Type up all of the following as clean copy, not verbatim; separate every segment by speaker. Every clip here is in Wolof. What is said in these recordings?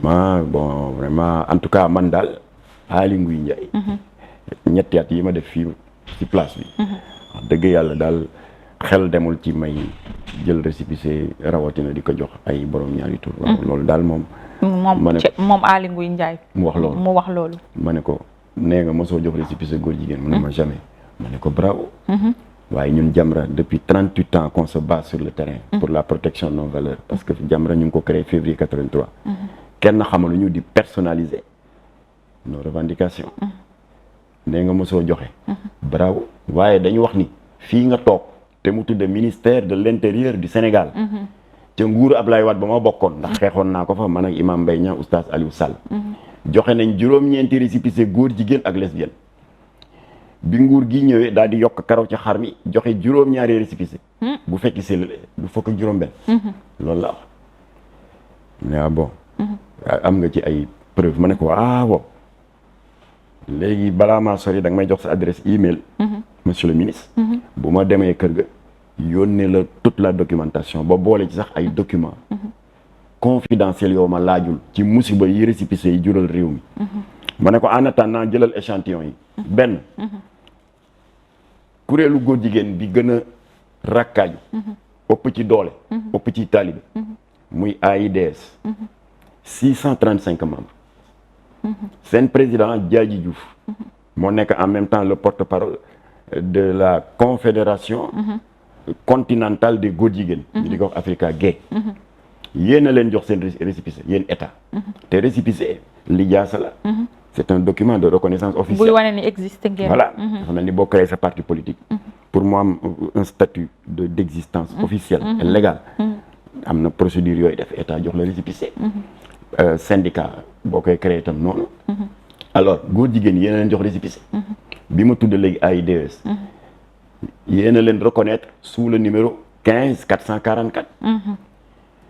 Speaker 1: bon vraiment en tout cas man daal Aly Ngouille Ndiaye. ñetti at yi ma def fii ci place bi. wax dëgg yàlla daal xel demul ci may jël récépissé rawatina di ko jox ay borom ñaari tur. waaw loolu daal moom.
Speaker 2: moom Aly Ngouille Ndiaye.
Speaker 1: mu
Speaker 2: wax loolu.
Speaker 1: ma ne ko nee nga mosoo jox récépissé góor jigéen mu ne ma jamais. ma ne ko bravo. waaye ñun Jamra depuis 38 ans qu'on se bat sur le terrain. pour la protection de nos valeurs parce que Jamra ñu ngi ko créé février 83. kenn xamalu ñu di personnaliser nos revendications. nee nga mosoo joxe. bravo waaye dañu wax ni fii nga toog te mu tudde ministère de l'intérieur du Sénégal. ca nguuru Ablaye Wade ba ma bokkoon ndax xeexoon naa ko fa man ak Imam Mbaye Niang oustaz Aliou Sall. joxe nañ juróom-ñeenti récépissé góor jigéen ak lesbienne. bi nguur gi ñëwee daal di yokk karaw ci xar mi joxe juróom-ñaari récépissé. bu fekki c'est du fukk ak juróom-benn. loolu la wax. mais bon. am nga ci ay preuve ma ne ko bon. léegi balaa maa sori da nga may jox sa adresse email. monsieur le ministre. bu ma demee kër ga yónnee la toute la documentation ba boole ci sax ay documents. confidentiels yow ma laajul ci musiba yi récépissé yi jural réew mi. ma ne ko en attendant jëlal échantillon yi. benn kuréelu góor jigéen bi gën a rakkaaju. ëpp ci doole. ëpp ci taalibe. muy AIDS. 635 membres. seen président Diadji Diouf. moo nekk en même temps le porte-parole de la confédération continentale des góor jigéen. ñu di ko wax Africa Gay. yéen a leen jox seen récépissé yéen état. te récépissé lijaasa la. c'est un document de reconnaissance officielle.
Speaker 2: buy wane ni existe ngeen.
Speaker 1: voilà dafa mel ni boo créé sa parti politique. pour mu am un statut d'existence officielle et légale. am na procédure yooyu def état jox la récépissé. syndicat boo koy créé itam noonu. alors góor jigéen yéen a leen jox récépissé. bi ma tudd léegi AIDS. yéen a leen reconnaître sous le numéro 15 444.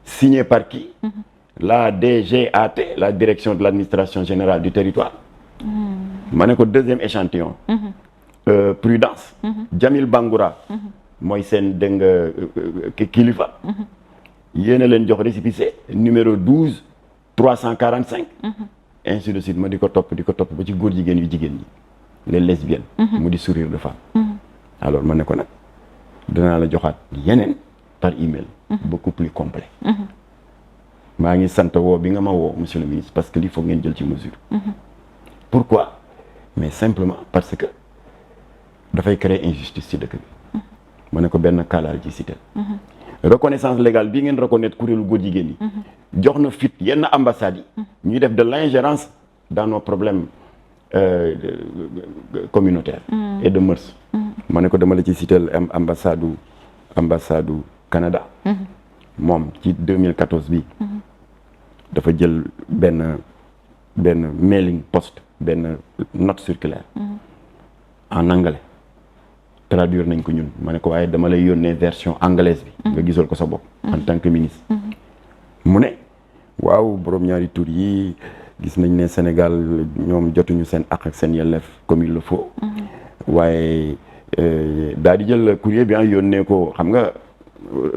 Speaker 1: signé par qui? La DGAT, la direction de l'administration générale du territoire. ma ne ko deuxième échantillon. Prudence. Jamil Bangoura. mooy seen dégg nga kilifa. yéen a leen jox récépissé numéro 12 345. ainsi de suite ma di ko topp ba ci góor jigéen yu jigéen ñi les lesbiennes. mu di sourire de femme. alors ma ne ko nag danaa la joxaat yeneen par email. beaucoup plus complet. maa ngi sant woo bi nga ma woo monsieur le ministre parce que lii foog ngeen jël ci mesure. pourquoi? mais simplement parce que dafay créer injustice ci dëkk bi. ma ne ko benn kalaal ci cité. reconnaissance légale bii ngeen reconnaître kuréelu góor jigéen yi. jox na fit yenn ambassades yi. ñuy def de l'ingérence dans nos problèmes communautaires. et de mœurs. ma ne ko dama la ci cité ambassade Canada. moom ci 2014 bi. dafa jël benn mailing post benn note circulaire. en anglais. traduire nañ ko ñun ma ne ko waaye dama lay yónnee version anglaise bi. nga gisal ko sa bopp. en tant que ministre. mu ne waaw borom ñaari tur yi gis nañ ne Sénégal ñoom jotuñu seen àq ak seen yelleef comme il le faut. waaye daal di jël courrier bi yónnee ko xam nga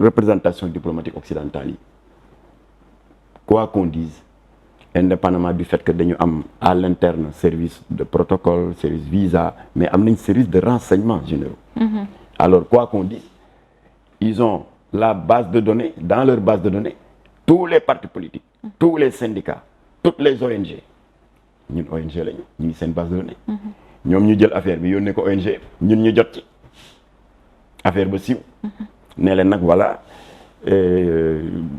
Speaker 1: représentation diplomatique occidentale yi. quoi qu'on dise indépendamment du fait que dañu am à l'interne service de protocole service visa mais am nañ service de renseignement généraux. Alors quoi qu'on dise ils ont la base de données dans leur base de données tous les partis politiques tous les syndicats toutes les ONG ñun ONG lañu ñu ngi seen base de données. ñoom ñu jël affaire bi yónnee ko ONG ñun ñu jot ci affaire ba siiw. ne leen nag voilà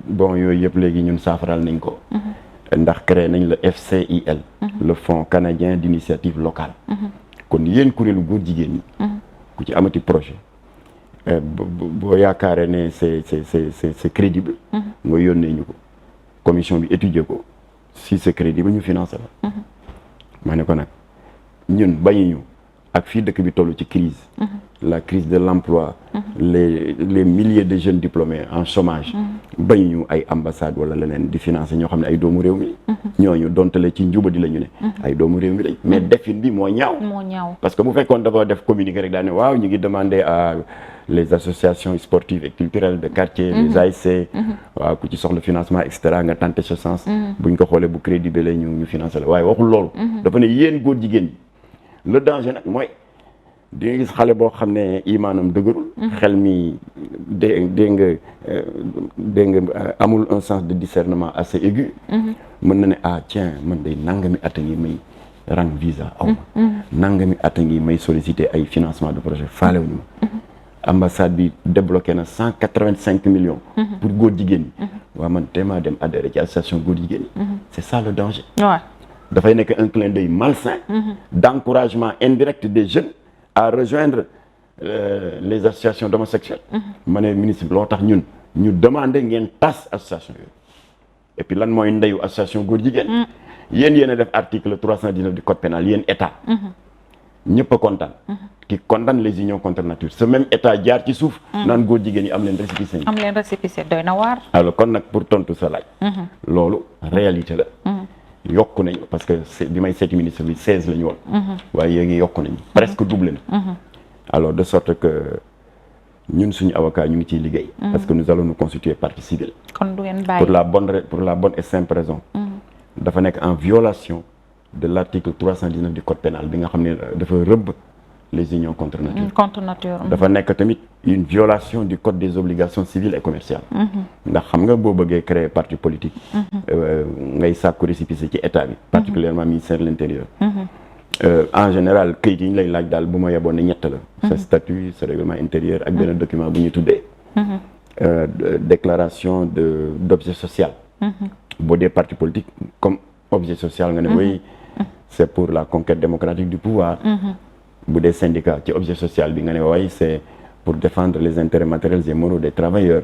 Speaker 1: bon yooyu yëpp léegi ñun saafaral nañ ko. ndax créé nañ le FCIL. le Fonds canadien d'initiative locale. kon yéen kuréelu góor jigéen ñi. ku ci amati projet. boo yaakaaree ne c'est crédible. nga yónnee ñu ko. commission bi étudier ko si c'est crédible ñu financer la. ma ne ko nag ñun bañuñu ak fii dëkk bi toll ci crise. la crise de l'emploi. les milliers de jeunes diplômés en chômage. bañuñu ay ambassade wala leneen di financer ñoo xam ne ay doomu réew mi. ñooñu dontale ci njubadi la ñu ne ay doomu réew mi lañ mais defin bi moo ñaaw parce que bu fekkoon dafa def communiqué rek daa ne waaw ñu ngi demander à les associations sportives et culturelles de quartier les ASC waaw ku ci soxla financement et cetera nga tenté sa chance buñ ko xoolee bu crédible la ñu financé la waaye waxul loolu dafa ne yéen góor jigéen ñi le danger nag mooy di nga gis xale boo xam ne imaanam dëgërul xel mi dégg nga amul un sens de discernement assez aigu mën na ne tiens man day nangami at a ngi may rang visa aw ma nangami at a ngi may solliciter ay financement de projet faalewuñu ma ambassade bi débloqué na 185 millions pour góor jigéen ñi waaw man téemaa dem adhéré ci association góor jigéen ñi c'est ça le danger dafay nekk un clin d'œil malsain d'encouragement indirect des jeunes à rejoindre les associations d'homosexuels ma ne ministre bi loo tax ñun ñu demander ngeen tas association yooyu et puis lan mooy ndeyu association góor jigéen yéen a def article 319 du code pénal yéen état ñëpp a kontaan qui condamne les unions contre nature ce même état jaar ci suuf naan góor jigéen yi am leen récépissé doy na waar alors kon nag pour tontu sa laaj loolu réalité la yokku nañu parce que bi may seeti ministre bi 16 la ñu woon waaye yéegi yokku nañu presque doublé na alors de sorte que ñun suñu avocat ñu ngi ciy liggéey parce que nous allons nous constituer partie civile
Speaker 2: kon du ngeen bàyyi
Speaker 1: pour la bonne et simple raison dafa nekk en violation de l'article 319 du code pénal bi nga xam ne dafa rëbb les unions contre nature dafa nekk tamit une violation du code des obligations civiles et commerciales ndax xam nga boo bëggee créer parti politique ngay sàkku récépissé ci état bi particulièrement ministère de l'intérieur en général këyit yi ñu lay laaj daal bu ma yeboon ne ñett la sa statut sa règlement intérieur ak benn document bu ñuy tuddee déclaration d'objet social boo dee parti politique comme objet social nga ne oui c'est pour la conquête démocratique du pouvoir bu dee syndicat ci objet social bi nga ne waaye c'est pour défendre les intérêts matériels et moraux des travailleurs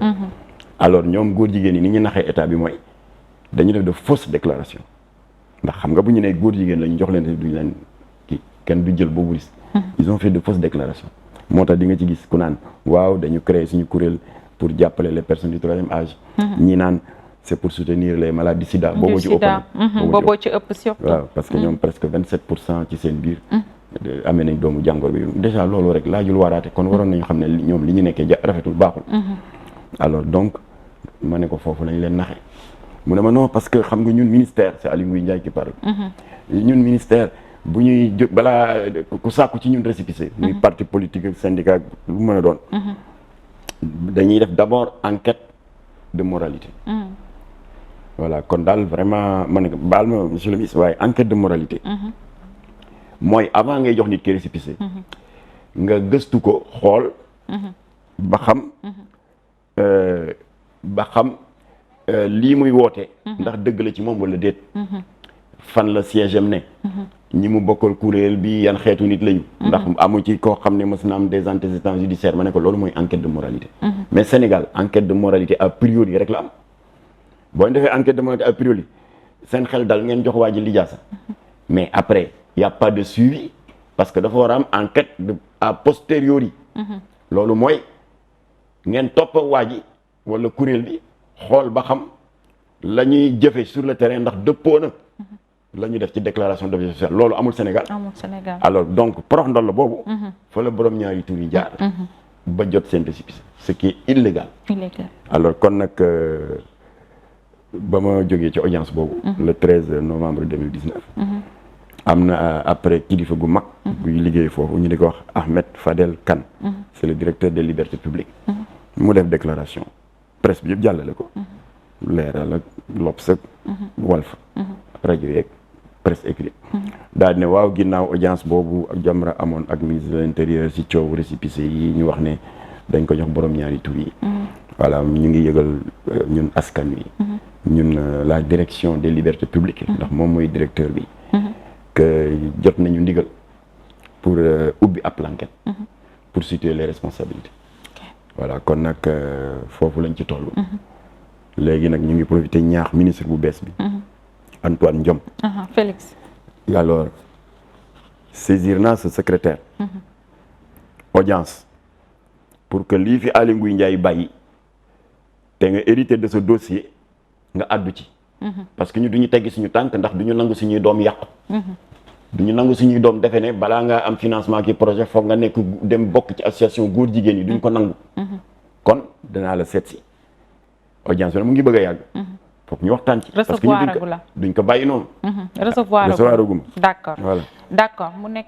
Speaker 1: alors ñoom góor jigéen yi ni ñu naxee état bi mooy dañu def de fausses déclarations ndax xam nga bu ñu nee góor jigéen la ñu jox leen duñu leen kii kenn du jël boobu risque ils ont fait de fausses déclarations moo tax di nga ci gis ku naan waaw dañu créer suñu kuréel pour jàppale les personnes du troisième âge ñi naan c'est pour soutenir les malades du sida booboo ci ëpp surtout waaw parce que ñoom presque 27% ci seen biir amee nañ doomu jàngor bi déjà loolu rek laajul waaraate kon waroon nañu xam ne ñoom li ñu nekkee rafetul baaxul alors donc ma ne ko foofu lañ leen naxe mu ne ma non parce que xam nga ñun ministère c'est Aly Ngouille Ndiaye qui parle ñun ministère bu ñuy balaa ku sàkku ci ñun récépissé muy parti politique ak syndicat lu mën a doon dañuy def d'abord enquête de moralité voilà kon daal vraiment ma ne ko baal ma monsieur le ministre waaye enquête de moralité mooy avant ngay jox nit ki récépissé nga gëstu ko xool ba xam lii muy woote ndax dëgg la ci moom wala déet fan la siège am ne ñi mu bokkal kuréel bi yan xeetu nit lañu ndax amu ci koo xam ne mës na am des antécédents judiciaires ma ne ko loolu mooy enquête de moralité mais Sénégal enquête de moralité a priori rek la am boo ñu defee enquête de moralité a priori seen xel dal ngeen jox waa ji lijaasa mais après y a pas de suivi parce que dafa war a am enquête de a posteriori loolu mooy ngeen topp waa ji wala kuréel bi xool ba xam la ñuy jëfe sur le terrain ndax dëppoo na la ñu def ci déclaration d'objet social loolu amul Sénégal alors donc porox ndol la boobu fa la borom ñaari tur yi jaar ba jot seen récépissé ce qui est illégal alors kon nag ba ma jógee ci audience boobu le 13 novembre 2019 am na après kilifa gu mag buy liggéey foofu ñu di ko wax Ahmed Fadel Kane c'est le directeur des libertés publiques mu def déclaration presse bi yëpp jàllale ko Leeral ak L'Obs ak Walf rajo yeeg presse écrite daal ne waaw ginnaaw audience boobu ak Jamra amoon ak ministre de l'intérieur ci coow récépissé yi ñu wax ne dañ ko jox borom ñaari tur yi voilà ñu ngi yëgal ñun askan wi ñun la direction des libertés publiques ndax moom mooy directeur bi que jot nañu ndigal pour ubbi ab l'enquête pour situer les responsabilités voilà kon nag foofu lañ ci toll léegi nag ñu ngi profité ñaax ministre bu bees bi Antoine Ndiome
Speaker 2: Félix
Speaker 1: alors saisir naa ce secrétaire audience pour que lii fi Aly Ngouille Ndiaye bàyyi te nga hérité de ce dossier nga addu ci parce que ñu duñu teggi suñu tànk ndax duñu nangu suñuy doom yàqu. duñu nangu suñuy doom defe ne balaa ngaa am financement ki projet foog nga nekk dem bokk ci association góor jigéen yi duñ ko nangu. kon danaa la seet si audience bi mu ngi bëgg a yàgg. foog ñu waxtaan ci. parce que ñu duñ ko bàyyi noonu.
Speaker 2: recevoir
Speaker 1: aguma
Speaker 2: d'accord
Speaker 1: voilà
Speaker 2: d'accord mu nekk.